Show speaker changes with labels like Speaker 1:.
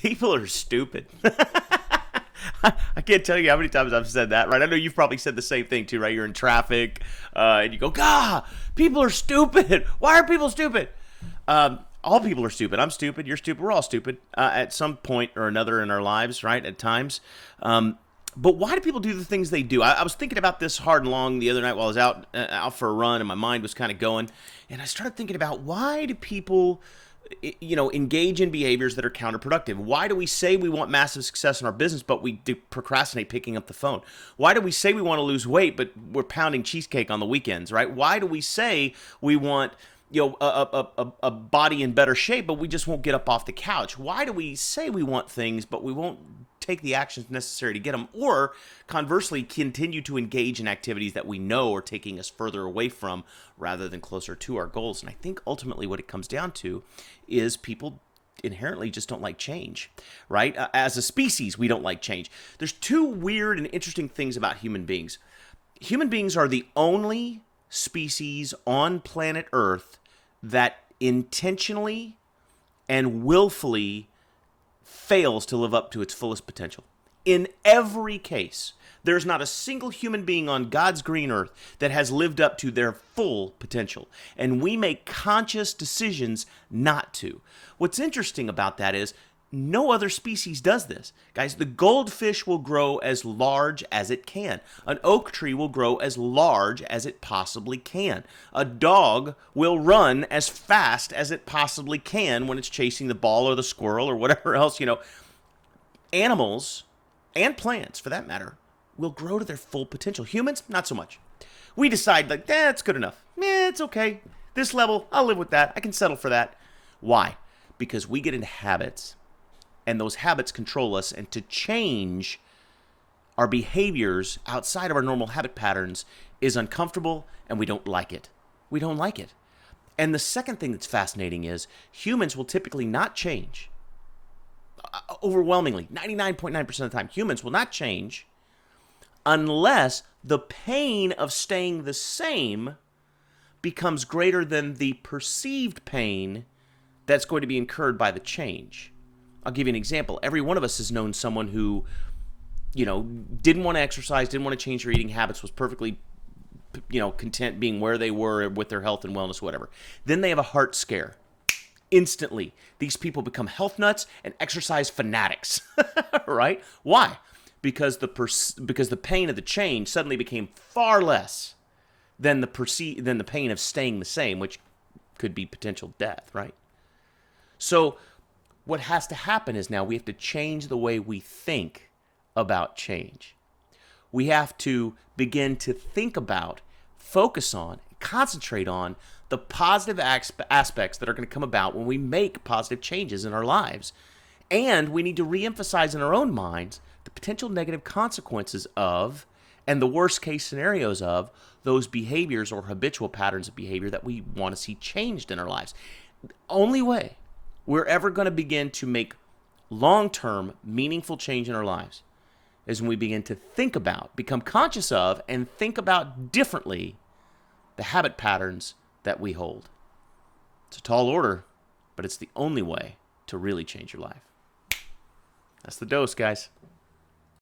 Speaker 1: People are stupid. I can't tell you how many times I've said that, right? I know you've probably said the same thing too, right? You're in traffic, and you go, "God, people are stupid. Why are people stupid?" All people are stupid. I'm stupid. You're stupid. We're all stupid at some point or another in our lives, right? At times. But why do people do the things they do? I was thinking about this hard and long the other night while I was out for a run, and my mind was kind of going. And I started thinking about, why do people engage in behaviors that are counterproductive? Why do we say we want massive success in our business, but we procrastinate picking up the phone? Why do we say we want to lose weight, but we're pounding cheesecake on the weekends, right? Why do we say we want a body in better shape, but we just won't get up off the couch? Why do we say we want things, but we won't take the actions necessary to get them? Or conversely, continue to engage in activities that we know are taking us further away from rather than closer to our goals? And I think ultimately what it comes down to is people inherently just don't like change, right? As a species, we don't like change. There's two weird and interesting things about human beings. Human beings are the only species on planet Earth that intentionally and willfully fails to live up to its fullest potential. In every case, there's not a single human being on God's green earth that has lived up to their full potential. And we make conscious decisions not to. What's interesting about that is no other species does this. Guys, the goldfish will grow as large as it can. An oak tree will grow as large as it possibly can. A dog will run as fast as it possibly can when it's chasing the ball or the squirrel or whatever else. Animals and plants, for that matter, will grow to their full potential. Humans, not so much. We decide, like, it's good enough. It's okay. This level, I'll live with that. I can settle for that. Why? Because we get into habits, and those habits control us, and to change our behaviors outside of our normal habit patterns is uncomfortable, and we don't like it. We don't like it. And the second thing that's fascinating is humans will typically not change. Overwhelmingly, 99.9% of the time, humans will not change unless the pain of staying the same becomes greater than the perceived pain that's going to be incurred by the change. I'll give you an example. Every one of us has known someone who, didn't want to exercise, didn't want to change their eating habits, was perfectly, content being where they were with their health and wellness, whatever. Then they have a heart scare. Instantly, these people become health nuts and exercise fanatics, right? Why? Because the pain of the change suddenly became far less than the pain of staying the same, which could be potential death, right? So what has to happen is now we have to change the way we think about change. We have to begin to think about, focus on, concentrate on the positive aspects that are going to come about when we make positive changes in our lives. And we need to reemphasize in our own minds the potential negative consequences of, and the worst case scenarios of, those behaviors or habitual patterns of behavior that we want to see changed in our lives. The only way we're ever going to begin to make long-term, meaningful change in our lives is when we begin to think about, become conscious of, and think about differently the habit patterns that we hold. It's a tall order, but it's the only way to really change your life. That's the dose, guys.